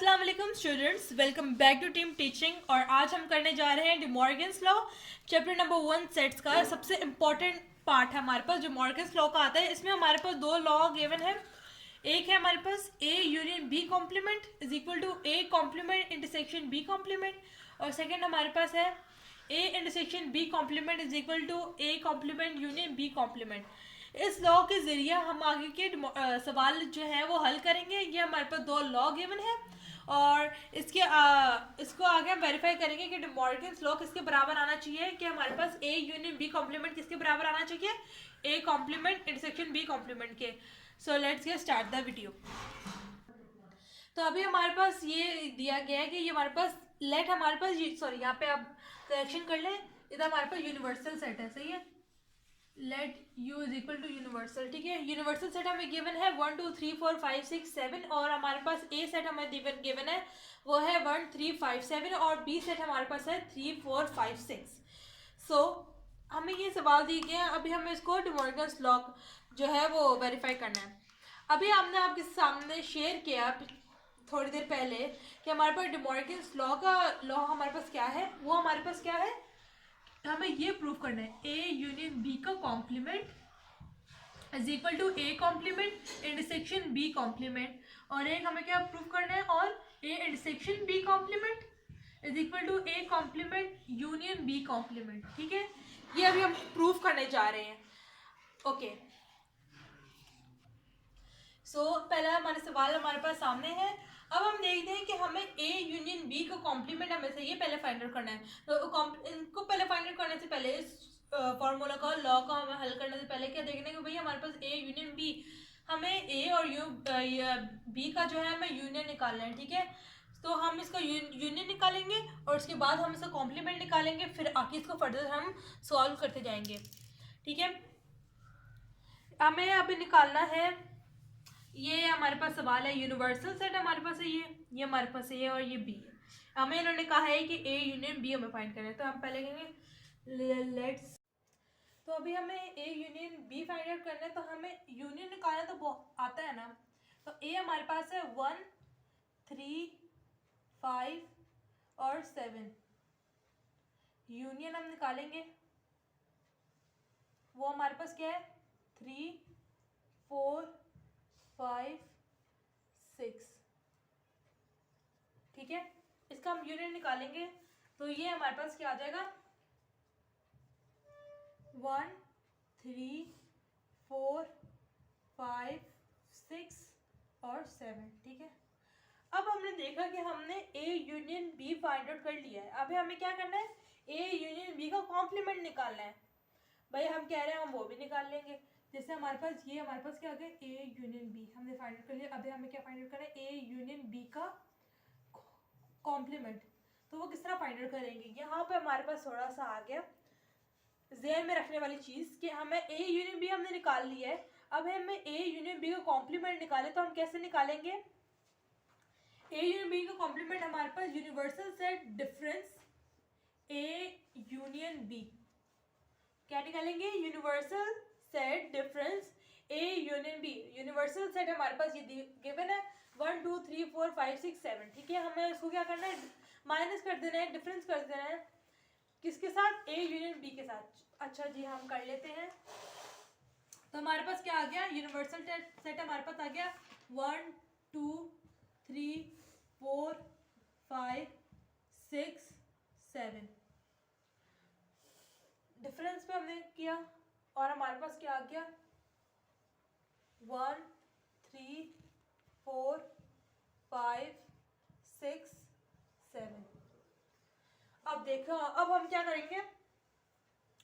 अस्सलाम वालेकुम students, welcome back to team teaching. और आज हम करने जा रहे हैं De Morgan's law chapter number 1 sets का सबसे इम्पॉर्टेंट पार्ट है हमारे पास जो मॉर्गन्स लॉ का आता है। इसमें हमारे पास दो लॉ गिवन है। एक है हमारे पास A union B complement is equal to A complement intersection B complement, और सेकेंड हमारे पास है A intersection B complement is equal to A complement union B complement. इस लॉ के ज़रिए हम आगे के सवाल जो है वो हल करेंगे। ये हमारे पास दो लॉ गिवन है और इसको आगे हम वेरीफाई करेंगे कि डिमॉर्गन्स लॉ किसके बराबर आना चाहिए, कि हमारे पास ए यूनियन बी कॉम्प्लीमेंट किसके बराबर आना चाहिए, A complement intersection B complement के। So let's get start the video. तो अभी हमारे पास ये दिया गया है कि ये हमारे पास लेट हमारे पास सॉरी यहाँ पे आप करेक्शन कर लें, इधर हमारे पास यूनिवर्सल सेट है, सही है। Let u is equal to universal, ठीक है। यूनिवर्सल सेट हमें गिवन है 1 2 3 4 5 6 7 और हमारे पास ए सेट हमें गिवन है वो है 1 3 5 7 और बी सेट हमारे पास है 3 4 5 6। सो हमें ये सवाल दिए गए हैं, अभी हमें इसको डिमॉर्गन्स लॉ जो है वो वेरीफाई करना है। अभी हमने आपके सामने शेयर किया थोड़ी देर पहले कि हमारे पास डिमॉर्गन्स लॉ का लॉ हमारे पास क्या है, वो हमारे पास क्या है, हमें ये प्रूव करना है ए यूनियन बी का complement is equal to A complement intersection B complement, और एक हमें क्या प्रूव करना है, और A intersection B complement is equal to A complement union B complement, ठीक है। ये अभी हम प्रूव करने जा रहे हैं। ओके सो पहला हमारा सवाल हमारे पास सामने है। अब हम देखते हैं कि हमें ए यूनियन बी का कॉम्प्लीमेंट हमें से ये पहले फाइंड आउट करना है। तो इनको पहले फाइंड आउट करने से पहले इस फॉर्मूला का लॉ का हमें हल करने से पहले क्या देखना है कि भाई हमारे पास ए यूनियन बी, हमें ए और बी का जो है हमें यूनियन निकालना है, ठीक है। तो हम इसका यूनियन निकालेंगे और उसके बाद हम इसका कॉम्प्लीमेंट निकालेंगे, फिर आगे इसको फर्दर हम सॉल्व करते जाएंगे, ठीक है। हमें अभी निकालना है, ये हमारे पास सवाल है यूनिवर्सल सेट हमारे पास है, ये हमारे पास है और ये बी है। हमें इन्होंने कहा है कि ए यूनियन बी हमें फाइंड करना है, तो हम पहले कहेंगे लेट्स। तो अभी हमें A union B find out करना है, तो हमें यूनियन निकालना तो आता है ना। तो ए हमारे पास है 1 3 5 और 7, यूनियन हम निकालेंगे वो हमारे पास क्या है 3 4 5 6, ठीक है। इसका हम यूनियन निकालेंगे तो ये हमारे पास क्या आ जाएगा 1 3 4 5 6 और 7, ठीक है। अब हमने देखा कि हमने A union B find out कर लिया है। अभी हमें क्या करना है, ए यूनियन बी का कॉम्प्लीमेंट निकालना है। भाई हम कह रहे हैं हम वो भी निकाल लेंगे। जैसे हमारे पास ये हमारे पास क्या आ गया ए यूनियन बी हमने फाइंड आउट कर लिया। अभी हमें क्या फाइंड आउट करना है ए यूनियन बी का कॉम्प्लीमेंट। तो वो किस तरह फाइंड आउट करेंगे, यहाँ पे हमारे पास थोड़ा सा आ गया ज़हन में रखने वाली चीज़ कि हमें ए यूनियन बी हमने निकाल लिया है। अब हमें ए यूनियन बी का कॉम्प्लीमेंट निकाले, तो हम कैसे निकालेंगे ए यूनियन बी का कॉम्प्लीमेंट, हमारे पास universal set difference A union B, क्या निकालेंगे universal set difference A union B. Universal set हमारे पास ये गिवन है 1 2 3 4 5 6 7, ठीक है। हमें इसको क्या करना है माइनस कर देना है, डिफरेंस कर देना है किसके साथ ए यूनियन बी के साथ। अच्छा जी हम कर लेते हैं। तो हमारे पास क्या आ गया यूनिवर्सल सेट हमारे पास आ गया 1 2 3 4 5 6 7, डिफरेंस पे हमने किया और हमारे पास क्या आ गया 1 3 4 5 6 7। अब देखो अब हम क्या करेंगे,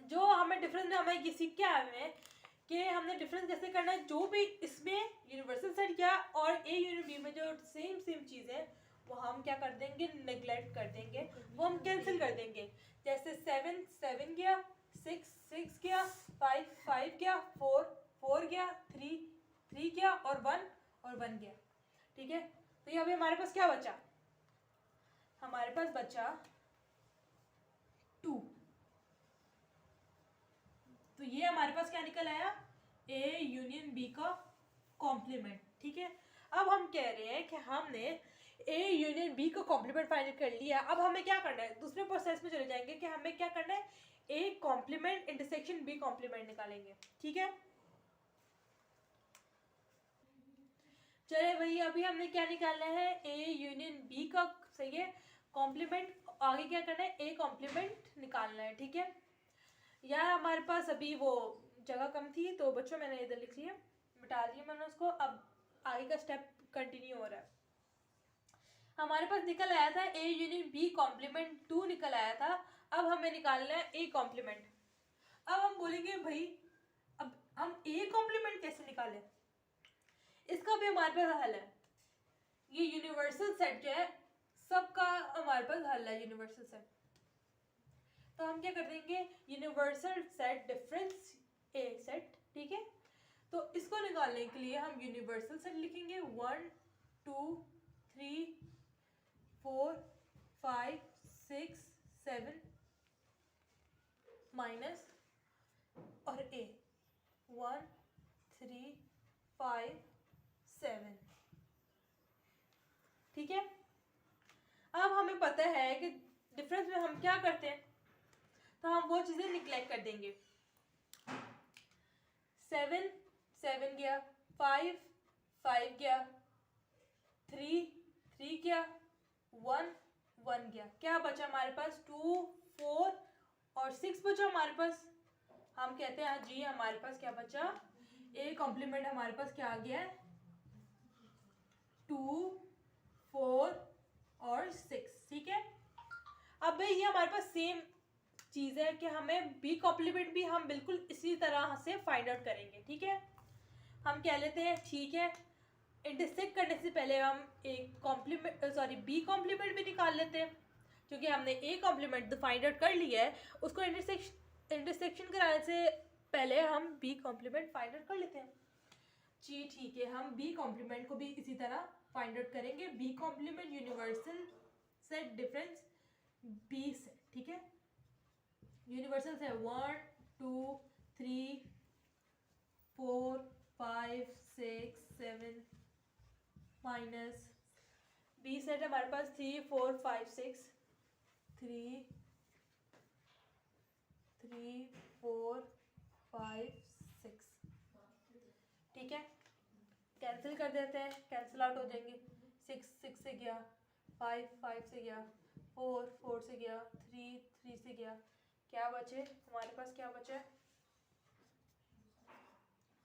जो हमें डिफरेंस में हमें ये सीख के आए हुए हैं कि हमने डिफरेंस कैसे करना है। जो भी इसमें यूनिवर्सल सेट किया और ए यूनियन बी में जो सेम चीज़ है वो हम क्या कर देंगे नेग्लेक्ट कर देंगे, वो हम कैंसिल कर देंगे। जैसे 7 7 गया, 6 6 गया, 5 5 गया, 4 4 गया, 3 3 गया और 1 गया, ठीक है। तो ये अभी हमारे पास क्या बचा, हमारे पास बचा 2। तो ये हमारे पास क्या निकल आया ए यूनियन बी का कॉम्प्लीमेंट, ठीक है। अब हम कह रहे हैं कि हमने ए यूनियन बी का कॉम्प्लीमेंट फाइंड कर लिया। अब हमें क्या करना है, दूसरे प्रोसेस में चले जाएंगे कि हमें क्या करना है, A complement intersection B complement निकालेंगे। ठीक है, चले भाई, अभी हमने क्या निकालना है, ए यूनियन बी का, सही है, कॉम्प्लीमेंट। आगे क्या करना है, ए कॉम्प्लीमेंट निकालना है। ठीक है यार, हमारे पास अभी वो जगह कम थी तो बच्चों मैंने इधर लिख लिया, मिटा दिया मैंने उसको। अब आगे का स्टेप कंटिन्यू हो रहा है। हमारे पास निकल आया था ए यूनियन बी कॉम्प्लीमेंट 2 निकल आया था। अब हमें निकालना है ए कॉम्प्लीमेंट। अब हम बोलेंगे भाई अब हम ए कॉम्प्लीमेंट कैसे निकालें, इसका भी हमारे पास हल है। ये यूनिवर्सल सेट जो है सबका हमारे पास हल है, यूनिवर्सल सेट। तो हम क्या कर देंगे, यूनिवर्सल सेट डिफरेंस ए सेट। ठीक है, तो इसको निकालने के लिए हम यूनिवर्सल सेट लिखेंगे 1 2 3 4 5 6 7 माइनस और ए 1 3 5 7। ठीक है, अब हमें पता है कि डिफरेंस में हम क्या करते हैं, तो हम वो चीज़ें निगलेक्ट कर देंगे। 7 7 गया, 5 5 गया, 3 3 गया, 1 1 गया, क्या बचा हमारे पास 2 4 और 6 बचा हमारे पास। हम कहते हैं जी हमारे पास क्या बचा, ए कॉम्प्लीमेंट हमारे पास क्या आ गया है, 2 4 और 6। ठीक है, अब भाई ये हमारे पास सेम चीज़ है कि हमें बी कॉम्प्लीमेंट भी हम बिल्कुल इसी तरह से फाइंड आउट करेंगे। ठीक है, हम कह लेते हैं ठीक है, इंटरसेक्ट करने से पहले हम एक कॉम्प्लीमेंट बी कॉम्प्लीमेंट भी निकाल लेते हैं, क्योंकि हमने ए कॉम्प्लीमेंट तो फाइंड आउट कर लिया है, उसको इंटरसेक्शन कराने से पहले हम बी कॉम्प्लीमेंट फाइंड आउट कर लेते हैं। जी ठीक है, हम बी कॉम्प्लीमेंट को भी इसी तरह फाइंड आउट करेंगे, B complement universal set difference B set. ठीक है, यूनिवर्सल से 1 2 3 4 5 6 7 माइनस बी सेट है हमारे पास 3 4 5 6 3 3 4 5 6। ठीक है, कैंसिल कर देते हैं, कैंसिल आउट हो जाएंगे। 6 6 से गया, 5 5 से गया, 4 4 से गया, 3 3 से गया, क्या बचे हमारे पास, क्या बचा है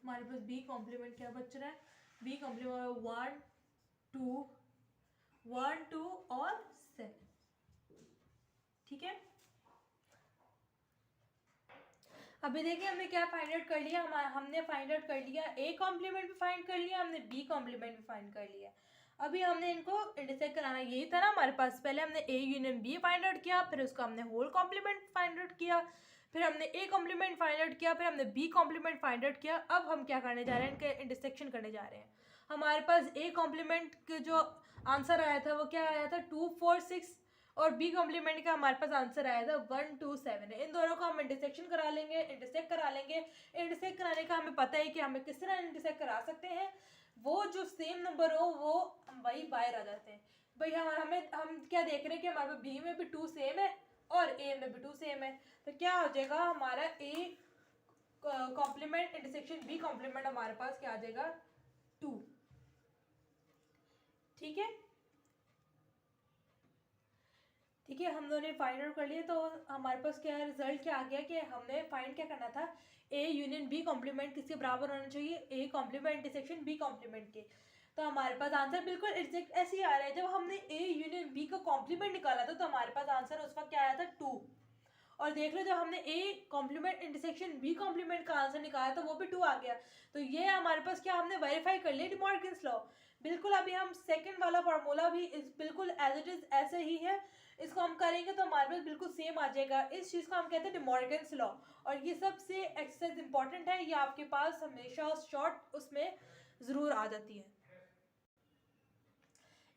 हमारे पास, बी कॉम्प्लीमेंट क्या बच रहा है, बी कॉम्प्लीमेंट 1 2 1 2 और 7। ठीक है, अभी देखिए हमने क्या फाइंड आउट कर लिया, हमने फाइंड आउट कर लिया ए कॉम्प्लीमेंट भी फाइंड कर लिया, हमने बी कॉम्प्लीमेंट भी फाइंड कर लिया। अभी हमने इनको इंटरसेक्ट कराना, यही था ना हमारे पास, पहले हमने A union B find out किया, फिर उसको हमने होल कॉम्प्लीमेंट फाइंड आउट किया, फिर हमने ए कॉम्प्लीमेंट फाइंड आउट किया, फिर हमने बी कॉम्प्लीमेंट फाइंड आउट किया। अब हम क्या करने जा रहे हैं, इनके इंटरसेक्शन करने जा रहे हैं। हमारे पास ए कॉम्प्लीमेंट के जो आंसर आया था वो क्या आया था 2 4 6, और बी कॉम्प्लीमेंट का हमारे पास आंसर आया था 1 2 7। इन दोनों को हम इंटरसेक्शन करा लेंगे, इंटरसेक्ट करा लेंगे। इंटरसेक्ट कराने का हमें पता है कि हमें किस तरह इंटरसेक्ट करा सकते हैं, वो जो सेम नंबर हो वो वही बाहर आ जाते हैं। भाई हम क्या देख रहे हैं कि हमारे बी में भी 2 सेम है और ए में भी 2 सेम है, तो क्या हो जाएगा हमारा A complement intersection B complement हमारे पास क्या आ जाएगा 2। ठीक है, ठीक है, हम दोनों ने फाइंड आउट कर लिए, तो हमारे पास क्या रिजल्ट क्या आ गया कि हमने फाइंड क्या करना था, ए यूनियन बी कॉम्प्लीमेंट किसके बराबर होना चाहिए, A complement intersection B complement के। तो हमारे पास आंसर बिल्कुल एग्जैक्ट ऐसे ही आ रहा है। जब हमने ए यूनियन बी का कॉम्प्लीमेंट निकाला था तो हमारे पास आंसर उस वक्त क्या आया था 2, और देख लो जब हमने A complement intersection B complement का आंसर निकाला तो वो भी 2 आ गया। तो ये हमारे पास क्या हमने वेरीफाई कर लिया डिमॉर्गन्स लॉ बिल्कुल। अभी हम सेकंड वाला फार्मूला भी इस बिल्कुल एज इट इज ऐसे ही है, इसको हम करेंगे तो हमारे पास बिल्कुल सेम आ जाएगा। इस चीज़ को हम कहते हैं डिमॉर्गन्स लॉ, और ये सबसे एक्सरसाइज इंपॉर्टेंट है, ये आपके पास हमेशा शॉर्ट उसमें ज़रूर आ जाती है।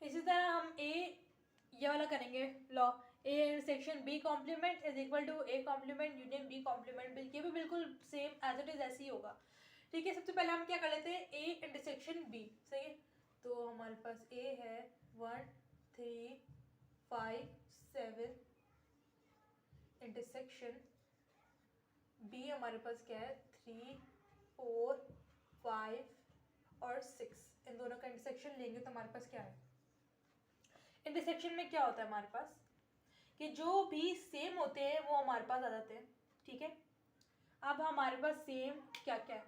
इसी तरह हम ये वाला करेंगे law, A intersection B complement is equal to A complement union B complement, ये भी बिल्कुल सेम एज इट इज ऐसे ही होगा। ठीक है, सबसे पहले हम क्या कर लेते हैं ए इंटरसेक्शन बी, सही है। तो हमारे पास ए है 1 3 5 7 इंटरसेक्शन बी हमारे पास क्या है 3 4 5 और 6, इन दोनों का इंटरसेक्शन लेंगे तो हमारे पास क्या है। इंटरसेक्शन में क्या होता है हमारे पास कि जो भी सेम होते हैं वो हमारे पास आ जाते हैं, ठीक है। अब हमारे पास सेम क्या क्या है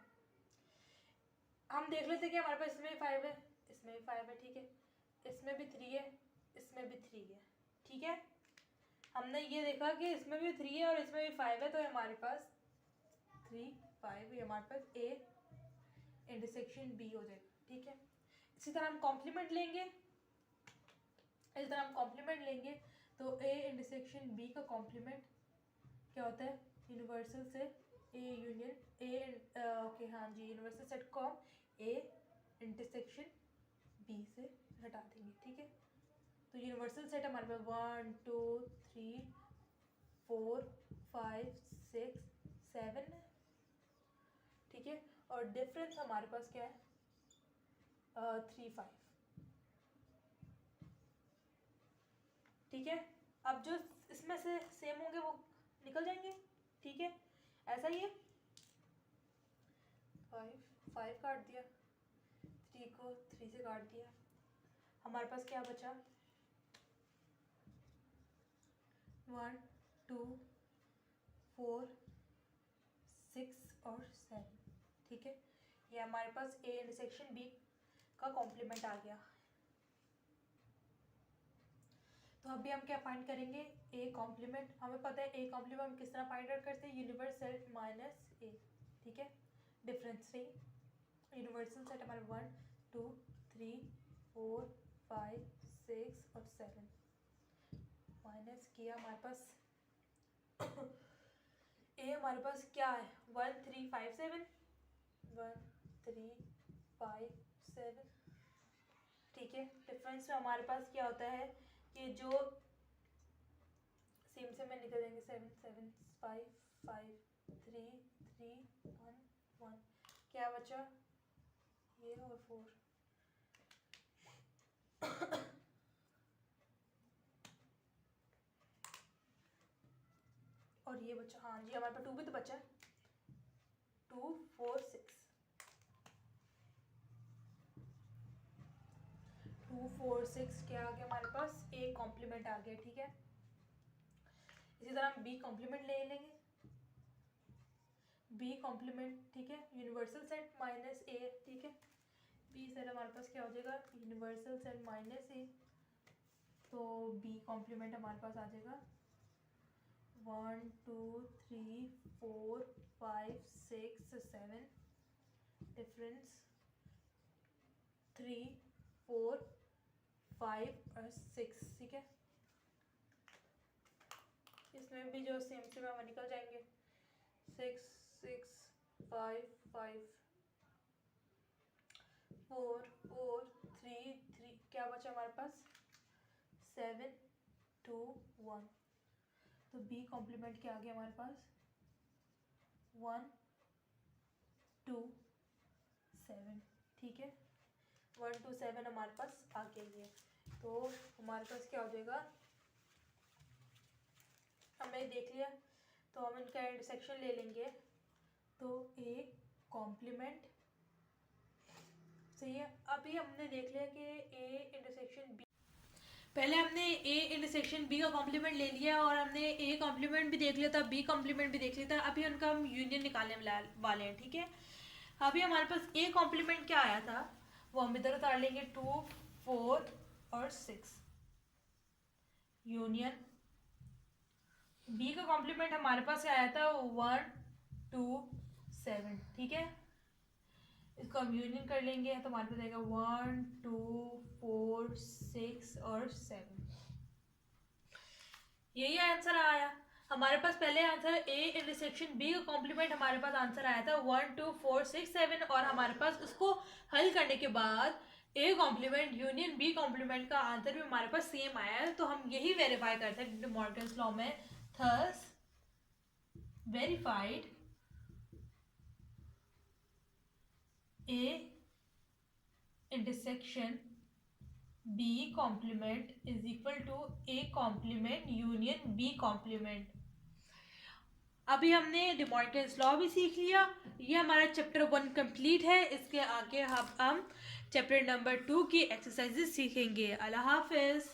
हम देख लेते हैं कि हमारे पास इसमें 5 है, इसमें भी 5 है, ठीक है, इसमें भी 3 है, इसमें भी 3 है, ठीक है। हमने ये देखा कि इसमें भी 3 है और इसमें भी 5 है, तो हमारे पास 3 5 ये हमारे पास ए इंटरसेक्शन बी हो जाएगा, ठीक है। इसी तरह हम कॉम्प्लीमेंट लेंगे, तो ए इंटरसेक्शन बी का कॉम्प्लीमेंट क्या होता है, यूनिवर्सल से ए यूनियन ए, ओके हाँ जी, यूनिवर्सल सेट को हम ए इंटरसेक्शन बी से हटा देंगे, ठीक है। तो यूनिवर्सल सेट हमारे पास 1 2 3 4 5 6 7 है, ठीक है। और डिफरेंस हमारे पास क्या है 3 5, ठीक है। अब जो इसमें से सेम होंगे वो निकल जाएंगे, ठीक है, ऐसा ही है। 5 काट दिया, 3 को 3 से काट दिया, हमारे पास क्या बचा 1 2 4 6 और 7, ठीक है। ये हमारे पास ए इंटरसेक्शन बी का कॉम्प्लीमेंट आ गया। तो अभी हम क्या फाइंड करेंगे, ए कॉम्प्लीमेंट। हमें पता है ए कॉम्प्लीमेंट हम किस तरह फाइंड आउट करते हैं, यूनिवर्सल माइनस ए, ठीक है, डिफरेंस से यूनिवर्सल सेट हमारे 1 2 3 4 5 6 और 7 माइनस किया, हमारे पास ए हमारे पास क्या है 1 3 5 7 1 3 5 7, ठीक है। डिफरेंस में हमारे पास क्या होता है कि जो सेम से में निकल जाएंगे 7 7 5 5 3 3 1 1, क्या बचा ये और 4 और ये बचा, हाँ जी हमारे पास 2 भी तो बचा है, 2 4 6 2 4 6 क्या आ गया हमारे पास ए कॉम्प्लीमेंट आ गया, ठीक है। इसी तरह हम बी कॉम्प्लीमेंट ले लेंगे, बी कॉम्प्लीमेंट, ठीक है, यूनिवर्सल सेट माइनस ए, ठीक है। बी सेट हमारे पास क्या हो जाएगा यूनिवर्सल सेट माइनस ए, तो बी कॉम्प्लीमेंट हमारे पास आ जाएगा 1 2 3 4 5 6 7, डिफरेंस 3 4 5 और 6, ठीक है। इसमें भी जो सेम से हमें निकल जाएंगे 6 6 5 5 4 4 3 3, क्या बचा हमारे पास 7 2 1, तो बी कॉम्प्लीमेंट क्या आ गया हमारे पास 1 2 7, ठीक है। 1 2 7 हमारे पास आ गया ये, तो हमारे पास क्या हो जाएगा, हमने देख लिया, तो हम इनका इंटरसेक्शन ले लेंगे, तो ए कॉम्प्लीमेंट सही है। अभी हमने देख लिया कि ए इंटरसेक्शन बी, पहले हमने ए इंटरसेक्शन बी का कॉम्प्लीमेंट ले लिया और हमने ए कॉम्प्लीमेंट भी देख लिया था, बी कॉम्प्लीमेंट भी देख लिया था, अभी उनका हम यूनियन निकालने वाले हैं, ठीक है। अभी हमारे पास ए कॉम्प्लीमेंट क्या आया था वो हम इधर उतार लेंगे 2 4 और 6, यूनियन बी का कॉम्प्लीमेंट हमारे पास आया था 1 2 7, ठीक है। इसको हम यूनियन कर लेंगे तो हमारे पास आएगा 1 2 4 6 और 7, यही आंसर आया हमारे पास। पहले आंसर ए इंटरसेक्शन बी का कॉम्प्लीमेंट हमारे पास आंसर आया था 1 2 4 6 7, और हमारे पास उसको हल करने के बाद A complement union B complement का आंसर भी हमारे पास सेम आया है, तो हम यही वेरीफाई करते हैं डे मॉर्गन्स लॉ में, thus verified A intersection B complement is equal to A complement union B complement. अभी हमने डिमॉर्गन्स लॉ भी सीख लिया। ये हमारा चैप्टर 1 कंप्लीट है। इसके आगे हम चैप्टर नंबर 2 की एक्सरसाइजेस सीखेंगे। अल्लाह हाफिज़।